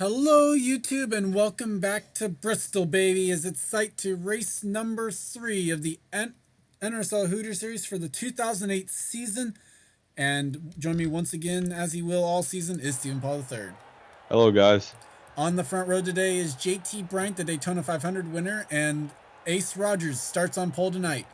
Hello, YouTube, and welcome back to Bristol, baby, as it's site to race number 3 of the NRSL Hooter Series for the 2008 season. And join me once again, as he will all season, is Stephen Paul III. Hello, guys. On the front row today is JT Bryant, the Daytona 500 winner, and Ace Rogers starts on pole tonight.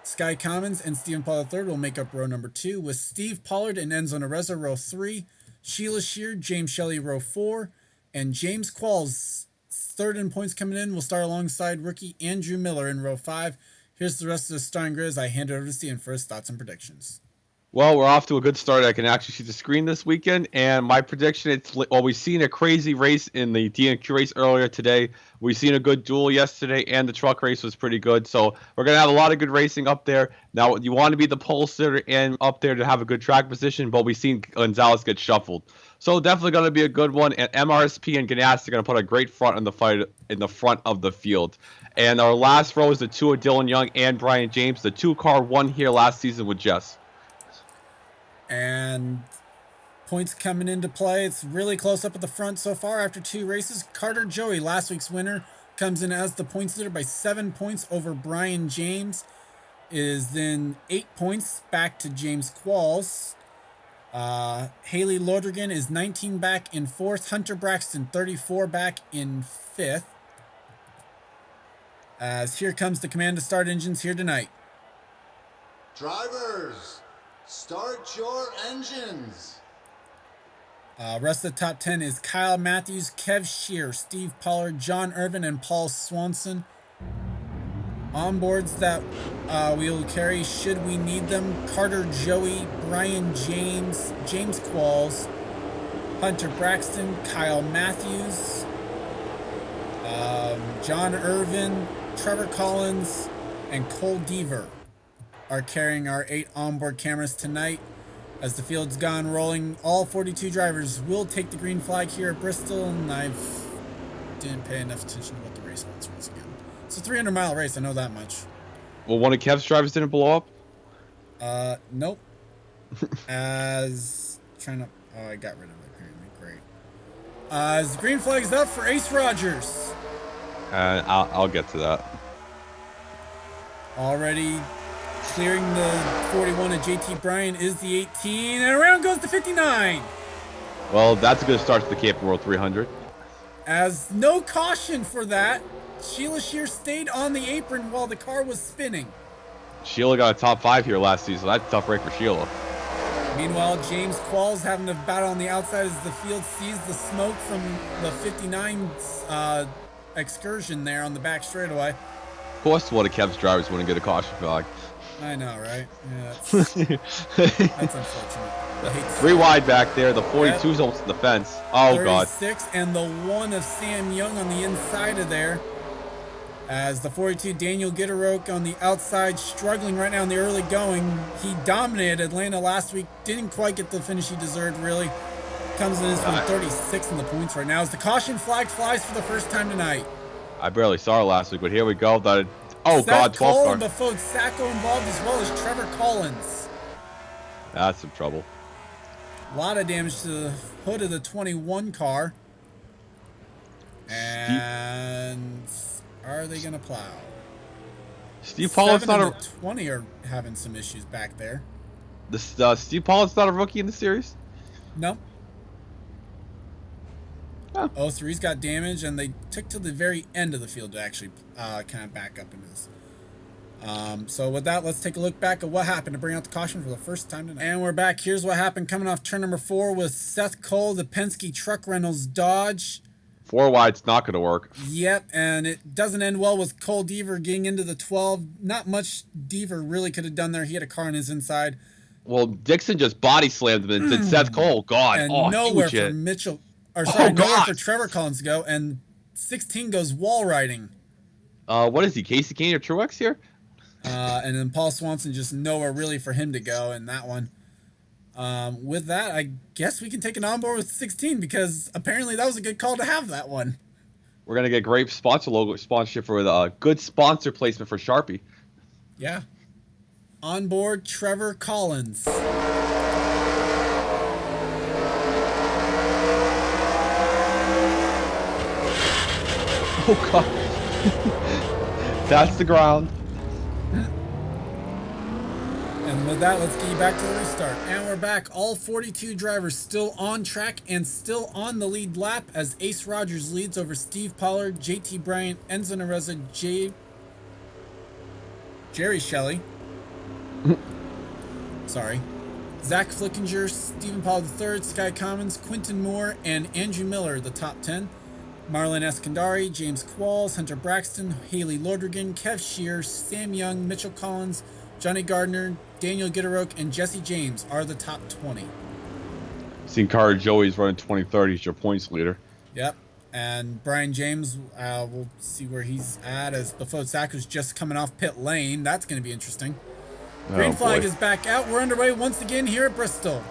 Skye Commons and Stephen Paul III will make up row number 2, with Steve Pollard and Enzo Nareza row 3, Sheila Shear, James Shelley row 4, and James Qualls, third in points coming in, will start alongside rookie Andrew Miller in row 5. Here's the rest of the starting grid as I hand it over to Stephen for his thoughts and predictions. Well, we're off to a good start. I can actually see the screen this weekend, and my prediction, we've seen a crazy race in the DNQ race earlier today. We've seen a good duel yesterday, and the truck race was pretty good. So we're going to have a lot of good racing up there. Now, you want to be the pole sitter and up there to have a good track position, but we've seen Gonzalez get shuffled. So definitely going to be a good one, and MRSP and Ganassi are going to put a great front in the fight in the front of the field. And our last row is the two of Dylan Young and Brian James. The two-car won here last season with Jess. And points coming into play. It's really close up at the front so far after 2 races. Carter Joey, last week's winner, comes in as the points leader by 7 points over Brian James. Is then 8 points back to James Qualls. Haley Lodrigan is 19 back in 4th. Hunter Braxton 34 back in 5th. As here comes the command to start engines here tonight. Drivers, start your engines. Rest of the top 10 is Kyle Matthews, Kev Shear, Steve Pollard, John Irvin, and Paul Swanson. Onboards that we will carry should we need them: Carter Joey, Brian James, James Qualls, Hunter Braxton, Kyle Matthews, John Irvin, Trevor Collins, and Cole Deaver are carrying our 8 onboard cameras tonight. As the field's gone rolling, all 42 drivers will take the green flag here at Bristol, and I didn't pay enough attention to what the race was once again. It's a 300-mile race, I know that much. Well, one of Kev's drivers didn't blow up? Nope. As trying to... Oh, I got rid of it, apparently. Great. As the green flag's up for Ace Rogers. I'll get to that. Already clearing the 41 of JT Bryan is the 18, and around goes the 59. Well, that's a good start to the Cape World 300. As no caution for that, Sheila Shear stayed on the apron while the car was spinning. Sheila got a top 5 here last season. That's a tough break for Sheila. Meanwhile, James Qualls having to battle on the outside as the field sees the smoke from the 59's excursion there on the back straightaway. Of course, one of Kev's drivers wouldn't get a caution flag. I know, right? Yeah, that's unfortunate. 3 wide back there. The 42's almost in the fence. Oh, 36, God. 36, and the 1 of Sam Young on the inside of there. As the 42, Daniel Gitteroke on the outside, struggling right now in the early going. He dominated Atlanta last week. Didn't quite get the finish he deserved, really. Comes in this one 36 in the points right now. As the caution flag flies for the first time tonight. I barely saw her last week, but here we go. Oh, Seth God, 12 Cole car. and Befode Sacco involved, as well as Trevor Collins. That's some trouble. A lot of damage to the hood of the 21 car. And are they going to plow? Steve Pollard's not a 20 are having some issues back there. Steve Pollard's not a rookie in the series? No. Oh. 03's got damage, and they took to the very end of the field to actually kind of back up into this. So with that, let's take a look back at what happened to bring out the caution for the first time tonight. And we're back. Here's what happened coming off turn number 4 with Seth Cole, the Penske Truck Rentals Dodge. 4 wide's not going to work. Yep, and it doesn't end well with Cole Deaver getting into the 12. Not much Deaver really could have done there. He had a car on his inside. Well, Dixon just body slammed him and said, Seth Cole, God. And oh, nowhere huge for hit. Mitchell. Or sorry, nowhere God. for Trevor Collins to go. And 16 goes wall riding. What is he, Casey Kane or Truex here? And then Paul Swanson, just nowhere really for him to go in that one. With that, I guess we can take an onboard with 16 because apparently that was a good call to have that one. We're going to get great sponsor logo sponsorship for the good sponsor placement for Sharpie. Yeah. On board, Trevor Collins. Oh god. That's the ground. And with that, let's get you back to the restart. And we're back. All 42 drivers still on track and still on the lead lap as Ace Rogers leads over Steve Pollard, JT Bryant, Enzo Nareza, Jerry Shelley. Sorry. Zach Flickinger, Stephen Pollard III, Skye Commons, Quinton Moore, and Andrew Miller, the top 10. Marlon Eskandari, James Qualls, Hunter Braxton, Haley Lodrigan, Kev Shear, Sam Young, Mitchell Collins, Johnny Gardner, Daniel Gitteroke, and Jesse James are the top 20. Seen Carter Joey's running 2030. He's your points leader. Yep. And Brian James, we'll see where he's at as Befode Sacco's just coming off pit lane. That's going to be interesting. Green flag is back out. We're underway once again here at Bristol.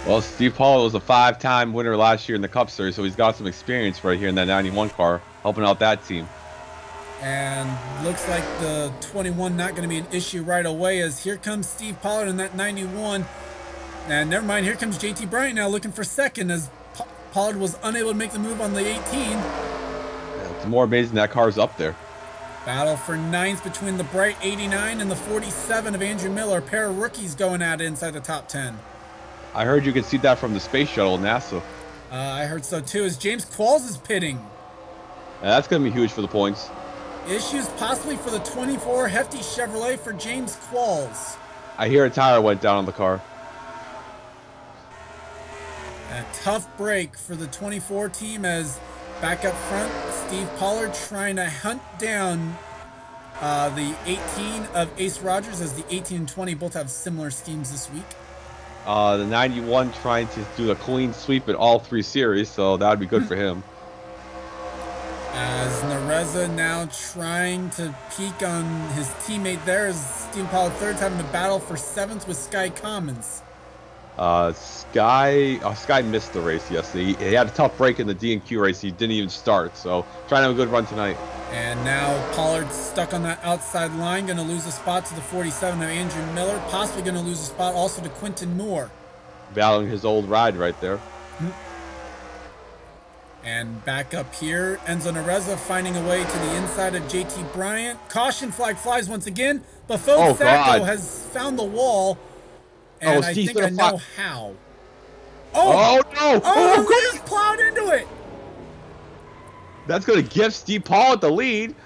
Well, Steve Pollard was a 5-time winner last year in the Cup Series, so he's got some experience right here in that 91 car, helping out that team. And looks like the 21 not going to be an issue right away as here comes Steve Pollard in that 91. And never mind, here comes JT Bryant now looking for second as Pollard was unable to make the move on the 18. Yeah, it's more amazing that car's up there. Battle for ninth between the bright 89 and the 47 of Andrew Miller. A pair of rookies going at it inside the top 10. I heard you could see that from the space shuttle, NASA. I heard so too as James Qualls is pitting. Yeah, that's going to be huge for the points. Issues possibly for the 24 hefty Chevrolet for James Qualls. I hear a tire went down on the car. A tough break for the 24 team as back up front, Steve Pollard trying to hunt down the 18 of Ace Rogers as the 18 and 20 both have similar schemes this week. The 91 trying to do a clean sweep in all 3 series, so that would be good for him. As Nareza now trying to peek on his teammate there as Steve Pollard third's having to battle for 7th with Skye Commons. Skye missed the race yesterday. He had a tough break in the D&Q race. He didn't even start, so trying to have a good run tonight. And now Pollard's stuck on that outside line, going to lose a spot to the 47 of Andrew Miller, possibly going to lose a spot also to Quinton Moore. Battling his old ride right there. And back up here, Enzo Nareza finding a way to the inside of JT Bryant. Caution flag flies once again. Befode Sacco has found the wall. And I think I know how. Oh no! Oh, he just plowed into it! That's going to give Steve Pollard the lead.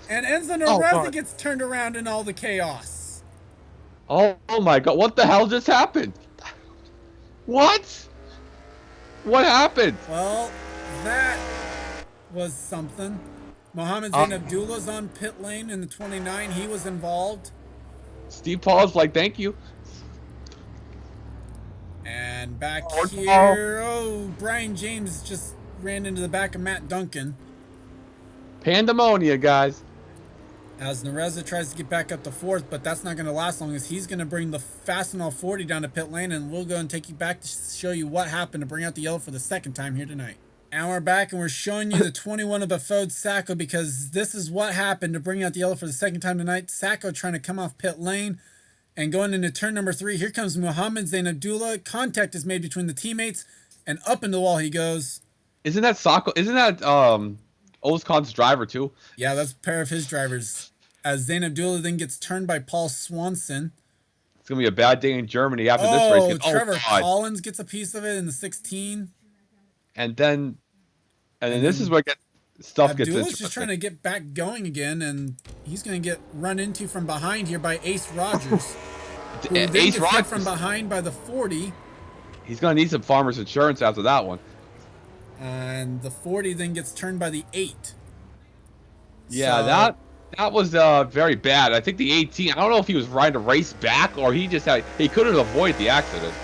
And Enzo Nareza gets turned around in all the chaos. Oh my god, what the hell just happened? What? What happened? Well, that was something. Mohammed Zain Abdullah's on pit lane in the 29. He was involved. Steve Pollard's like, thank you. And back here, Brian James just ran into the back of Matt Duncan. Pandemonia, guys. As Nareza tries to get back up to 4th, but that's not going to last long as he's going to bring the Fastenal 40 down to pit lane, and we'll go and take you back to show you what happened to bring out the yellow for the second time here tonight. And we're back, and we're showing you the 21 of Befode Sacco because this is what happened to bring out the yellow for the second time tonight. Sacco trying to come off pit lane. And going into turn number 3, here comes Mohammed Zain Abdullah. Contact is made between the teammates, and up in the wall he goes. Isn't that Sacco? Isn't that Ozcon's driver too? Yeah, that's a pair of his drivers. As Zain Abdullah then gets turned by Paul Swanson. It's gonna be a bad day in Germany after this race. Trevor Collins gets a piece of it in the 16. And then this is where stuff gets Abdullah's interesting. just trying to get back going again, and he's going to get run into from behind here by Ace Rogers. Who then gets hit from behind by the 40. He's going to need some farmer's insurance after that one. And the 40 then gets turned by the 8. Yeah, that was very bad. I think the 18, I don't know if he was trying to race back or he couldn't avoid the accident.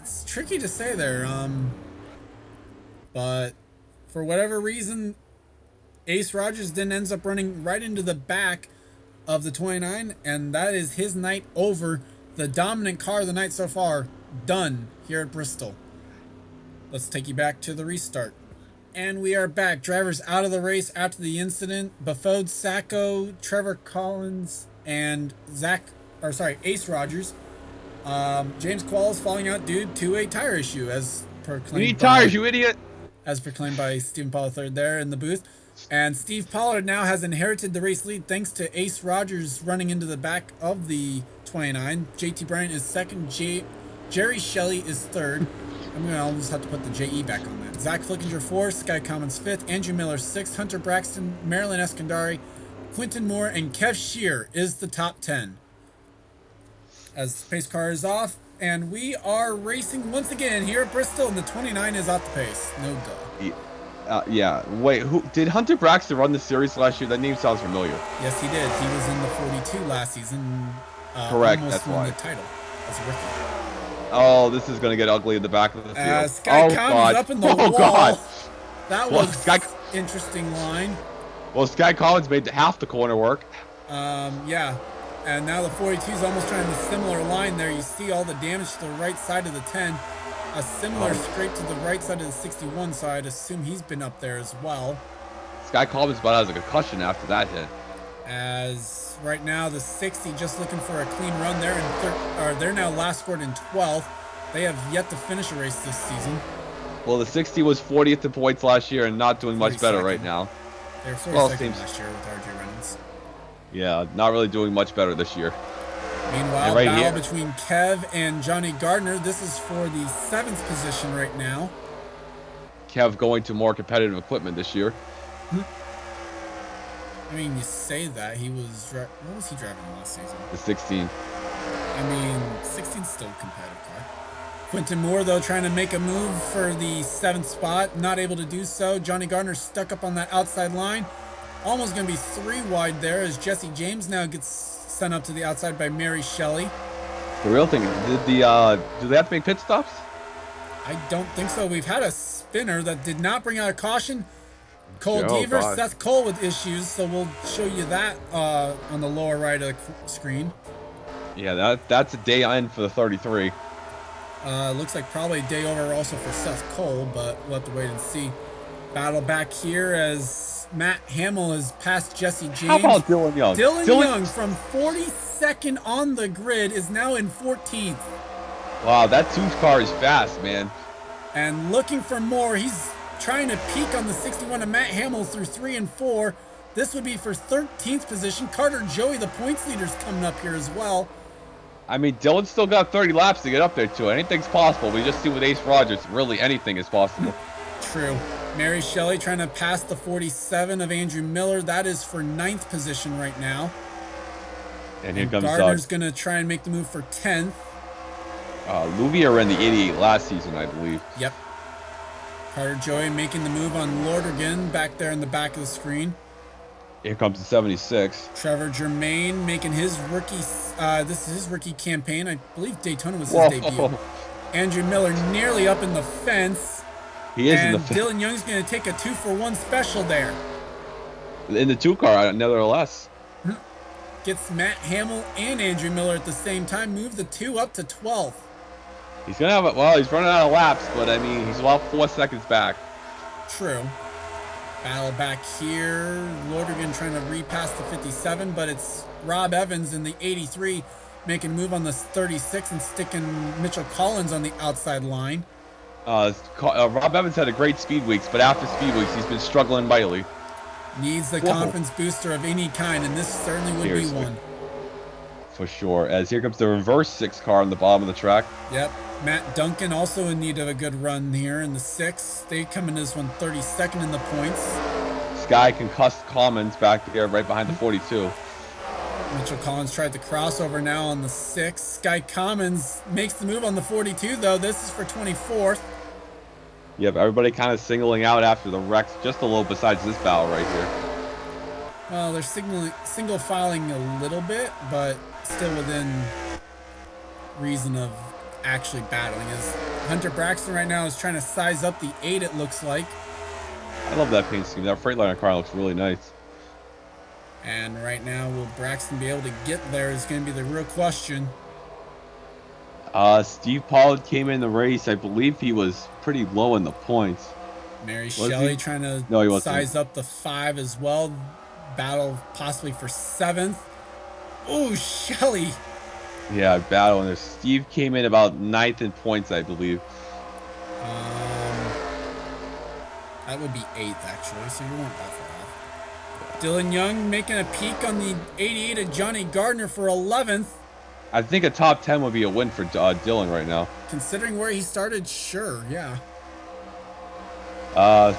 It's tricky to say there, but for whatever reason, Ace Rogers then ends up running right into the back of the 29, and that is his night over. The dominant car of the night so far, done here at Bristol. Let's take you back to the restart. And we are back. Drivers out of the race after the incident. Befode Sacco, Trevor Collins, and Ace Rogers. James Qualls falling out due to a tire issue as proclaimed. We need tires, you idiot! As proclaimed by Stephen Pollard III there in the booth. And Steve Pollard now has inherited the race lead thanks to Ace Rogers running into the back of the 29. JT Bryant is second. Jerry Shelley is third. I'm going to almost have to put the JE back on that. Zach Flickinger fourth. Skye Commons fifth. Andrew Miller sixth. Hunter Braxton, Marilyn Eskandari, Quinton Moore, and Kev Shear is the top 10. As the pace car is off, and we are racing once again here at Bristol, and the 29 is off the pace. No duh. Yeah. Wait, who did Hunter Braxton run the series last year? That name sounds familiar. Yes, he did. He was in the 42 last season. Correct. Almost That's won why. the title as a rookie. Oh, this is gonna get ugly in the back of the field. Skye Commons up in the wall. God. That was interesting line. Well, Skye Commons made half the corner work. Yeah. And now the 42 is almost trying a similar line there. You see all the damage to the right side of the 10. A similar scrape to the right side of the 61, so I'd assume he's been up there as well. Skye Commons about has a concussion after that hit. As right now the 60 just looking for a clean run there, and they're now last scored in 12th. They have yet to finish a race this season. Well, the 60 was 40th in points last year and not doing much better 42nd. right now. They were 42nd last year with RJ Reynolds. Yeah, not really doing much better this year. Meanwhile, battle between Kev and Johnny Gardner. This is for the 7th position right now. Kev going to more competitive equipment this year. I mean, you say that. He was... What was he driving last season? The 16. I mean, 16's still a competitive car. Quinton Moore, though, trying to make a move for the 7th spot. Not able to do so. Johnny Gardner stuck up on that outside line. Almost going to be 3 wide there as Jesse James now gets sent up to the outside by Mary Shelley. The real thing, do they have to make pit stops? I don't think so. We've had a spinner that did not bring out a caution. Cole Deaver, Seth Cole with issues, so we'll show you that on the lower right of the screen. Yeah, that's a day end for the 33. Looks like probably a day over also for Seth Cole, but we'll have to wait and see. Battle back here as Matt Hamill has passed Jesse James. How about Dylan Young? Dylan Young from 42nd on the grid is now in 14th. Wow, that 2 car is fast, man. And looking for more, he's trying to peak on the 61 of Matt Hamill through 3 and 4. This would be for 13th position. Carter Joey, the points leader's coming up here as well. I mean, Dylan's still got 30 laps to get up there, too. Anything's possible. We just see with Ace Rogers, really anything is possible. True. Mary Shelley trying to pass the 47 of Andrew Miller. That is for 9th position right now. And here comes Gardner's going to try and make the move for 10th. Louvier ran the 88 last season, I believe. Yep. Carter Joey making the move on Lordergan back there in the back of the screen. Here comes the 76. Trevor Germain making his rookie, this is his rookie campaign. I believe Daytona was his debut. Andrew Miller nearly up in the fence. He is and in the fence. Dylan Young's going to take a 2-for-1 special there. In the 2 car, nevertheless. Gets Matt Hamill and Andrew Miller at the same time. Move the 2 up to 12th. He's going to have well, he's running out of laps, but I mean, he's about 4 seconds back. True. Battle back here. Lordergan trying to repass the 57, but it's Rob Evans in the 83 making a move on the 36 and sticking Mitchell Collins on the outside line. Rob Evans had a great speed weeks, but after speed weeks, he's been struggling mightily. Needs the confidence booster of any kind, and this certainly would be one. For sure. As here comes the reverse 6 car on the bottom of the track. Yep. Matt Duncan also in need of a good run here in the 6. They come in this one 32nd in the points. Skye concussed Commons back there right behind the 42. Mitchell Collins tried the crossover now on the 6. Skye Commons makes the move on the 42, though. This is for 24th. Yep, everybody kind of singling out after the wrecks just a little besides this battle right here. Well, they're single filing a little bit, but still within reason of actually battling. As Hunter Braxton right now is trying to size up the 8, it looks like. I love that paint scheme. That Freightliner car looks really nice. And right now, will Braxton be able to get there is going to be the real question. Steve Pollard came in the race. I believe he was pretty low in the points. Mary Shelley trying to size up the 5 as well. Battle possibly for 7th. Oh, Shelley. Yeah, battle. And Steve came in about 9th in points, I believe. That would be 8th, actually, so you weren't that far off. Dylan Young making a peek on the 88 of Johnny Gardner for 11th. I think a top 10 would be a win for Dylan right now. Considering where he started, sure, yeah.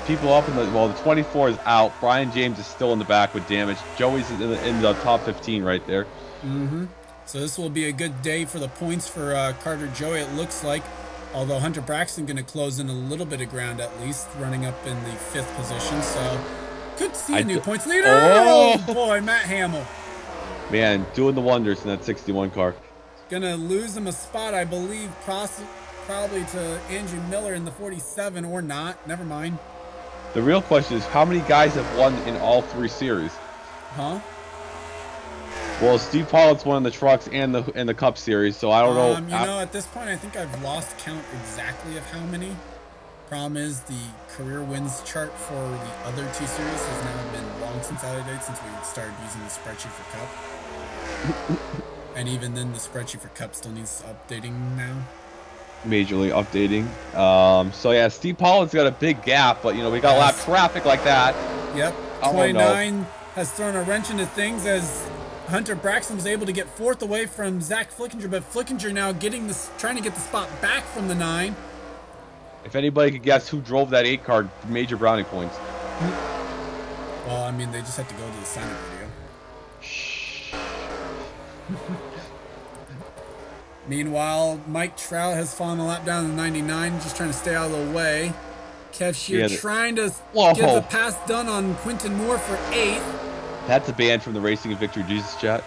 People up in the 24 is out. Brian James is still in the back with damage. Joey's in the top 15 right there. So this will be a good day for the points for Carter Joey, it looks like. Although Hunter Braxton going to close in a little bit of ground at least, running up in the 5th position. So good to see a new points leader. Oh boy, Matt Hamill. Man, doing the wonders in that 61 car. Gonna lose him a spot, I believe, probably to Andrew Miller in the 47 or not. Never mind. The real question is how many guys have won in all 3 series? Huh? Well, Steve Pollard's won in the trucks and the Cup series, so I don't know. You know, at this point, I think I've lost count exactly of how many. Problem is, the career wins chart for the other 2 series has now been long since out of date since we started using the spreadsheet for Cup. And even then, the spreadsheet for Cup still needs updating now. Majorly updating. So yeah, Steve Pollard's got a big gap, but we got a lot of traffic like that. Yep. 29 has thrown a wrench into things as Hunter Braxton was able to get 4th away from Zach Flickinger, but Flickinger now trying to get the spot back from the 9. If anybody could guess who drove that 8 car, major brownie points. Well, I mean, they just have to go to the sign-up video. Meanwhile, Mike Trout has fallen a lap down to 99, just trying to stay out of the way. Kev Shear trying to get the pass done on Quinton Moore for 8th. That's a ban from the Racing and Victory Jesus chat.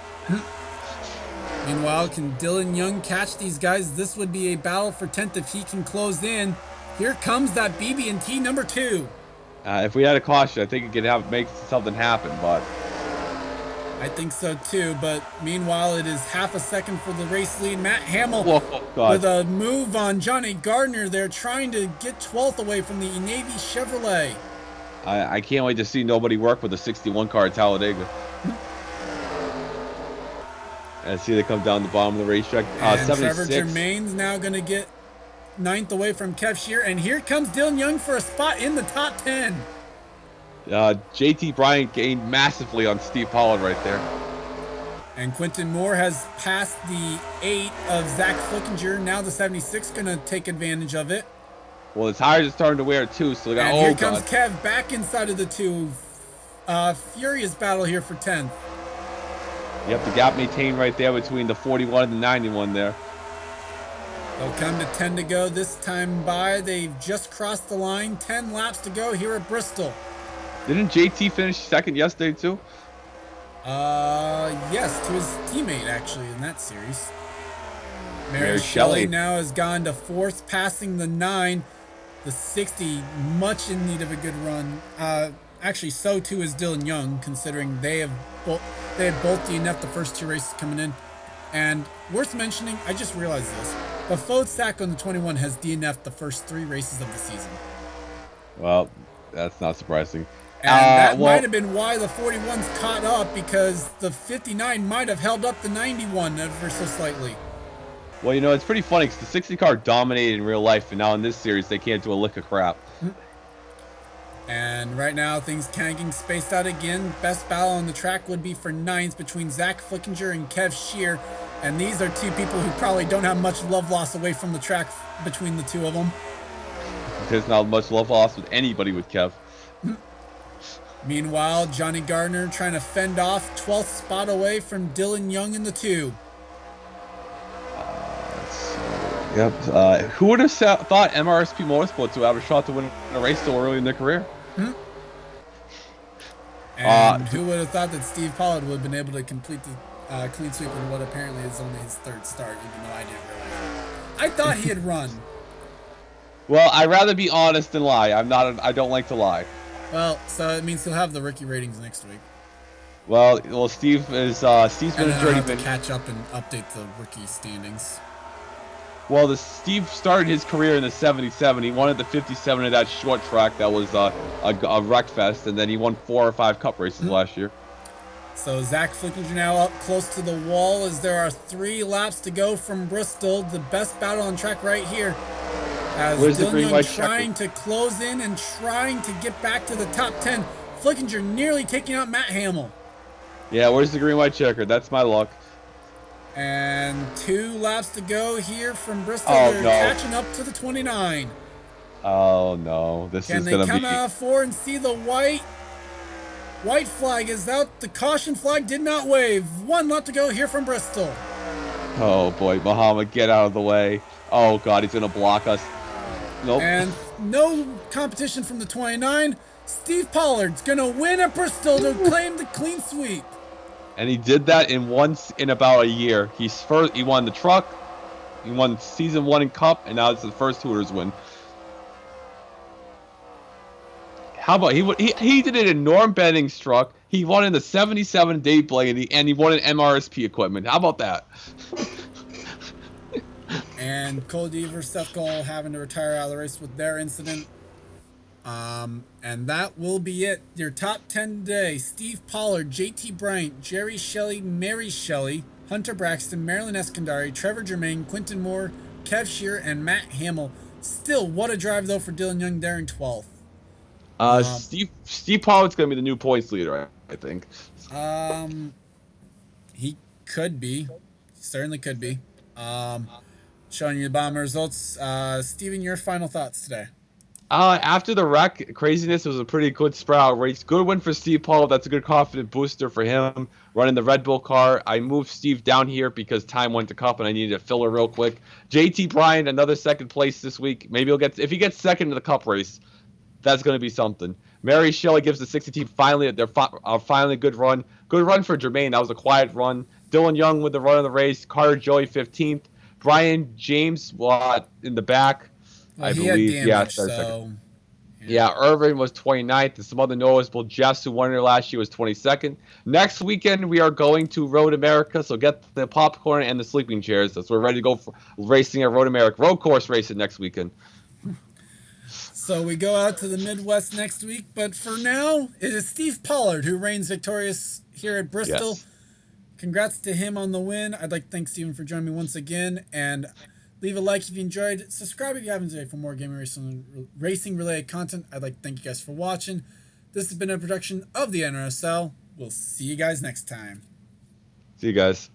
Meanwhile, can Dylan Young catch these guys? This would be a battle for 10th if he can close in. Here comes that BB&T number 2. If we had a caution, I think it could make something happen, but... I think so too, but meanwhile, it is half a second for the race lead. Matt Hamill with a move on Johnny Gardner. They're trying to get 12th away from the Navy Chevrolet. I can't wait to see nobody work with a 61 car at Talladega. And see they come down the bottom of the racetrack. And Trevor Germain's now going to get 9th away from Kev Shear. And here comes Dylan Young for a spot in the top 10. JT Bryant gained massively on Steve Pollard right there. And Quinton Moore has passed the 8 of Zach Flickinger. Now the 76 going to take advantage of it. Well, the tires are starting to wear too, so they got. And here comes Kev back inside of the 2. Furious battle here for 10th. Yep, the gap maintained right there between the 41 and the 91 there. They'll come to 10 to go this time by. They've just crossed the line. 10 laps to go here at Bristol. Didn't JT finish 2nd yesterday too? Yes, to his teammate actually in that series. Mary Shelley now has gone to 4th, passing the 9. The 60, much in need of a good run. Actually, so too is Dylan Young, considering they had both DNF'd the first 2 races coming in. And worth mentioning, I just realized this: the Fode Sack on the 21 has DNF'd the first 3 races of the season. Well, that's not surprising. And that might have been why the 41's caught up, because the 59 might have held up the 91 ever so slightly. Well, it's pretty funny because the 60 car dominated in real life, and now in this series they can't do a lick of crap. And right now things kind of getting spaced out again. Best battle on the track would be for 9th between Zach Flickinger and Kev Shear. And these are 2 people who probably don't have much love lost away from the track between the 2 of them. There's not much love lost with anybody with Kev. Meanwhile, Johnny Gardner trying to fend off 12th spot away from Dylan Young in the 2. Yep. Who would have thought MRSP Motorsports would have a shot to win a race so early in their career? And who would have thought that Steve Pollard would have been able to complete the clean sweep in what apparently is only his 3rd start, even though I didn't realize it. I thought he had run. Well, I'd rather be honest than lie. I don't like to lie. Well, so it means he'll have the rookie ratings next week. Well, Steve's been a journeyman. To catch up and update the rookie standings. Well, Steve started his career in the 77. He won at the 57 at that short track that was a wreck fest, and then he won 4 or 5 Cup races last year. So Zach Flickinger now up close to the wall as there are 3 laps to go from Bristol. The best battle on track right here. As Dylan Young trying to close in and trying to get back to the top 10. Flickinger nearly taking out Matt Hamill. Yeah, where's the green-white checker? That's my luck. And 2 laps to go here from Bristol. Oh, They're no. catching up to the 29. Oh, no. This Can is they going to come be... out forward and see the white? White flag is out. The caution flag did not wave. 1 lap to go here from Bristol. Oh, boy. Muhammad, get out of the way. Oh, God, he's going to block us. Nope. And no competition from the 29. Steve Pollard's going to win at Bristol to claim the clean sweep. And he did that in about a year. He won the truck, he won season 1 in Cup, and now it's the first Hooters win. How about he did it in Norm Benning's truck. He won in the 77 Dave Blaney, and he won in MRSP equipment. How about that? And Cole Deaver, Seth Cole having to retire out of the race with their incident. And that will be it. Your top 10 today: Steve Pollard, JT Bryant, Jerry Shelley, Mary Shelley, Hunter Braxton, Marilyn Eskandari, Trevor Germain, Quinton Moore, Kev Shearer, and Matt Hamill. Still, what a drive though for Dylan Young there in 12th. Steve Pollard's gonna be the new points leader, I think. He could be. He certainly could be. Showing you the bottom results. Steven, your final thoughts today. After the wreck, craziness, was a pretty good sprout race. Good win for Steve Pollard. That's a good confident booster for him. Running the Red Bull car. I moved Steve down here because time went to Cup and I needed a filler real quick. JT Bryant, another second place this week. Maybe if he gets second in the Cup race, that's going to be something. Mary Shelley gives the 60 team finally a good run. Good run for Jermaine. That was a quiet run. Dylan Young with the run of the race. Carter Joey 15th. Brian James in the back. Well, I he believe. had damage, so. Yeah, Irvin was 29th. And some other noticeable Jeffs who won it last year was 22nd. Next weekend, we are going to Road America, so get the popcorn and the sleeping chairs. So we're ready to go for racing at Road America. Road course racing next weekend. So we go out to the Midwest next week, but for now, it is Steve Pollard who reigns victorious here at Bristol. Yes. Congrats to him on the win. I'd like to thank Steven for joining me once again, and leave a like if you enjoyed. Subscribe if you haven't today for more gaming racing related content. I'd like to thank you guys for watching. This has been a production of the NRSL. We'll see you guys next time. See you guys.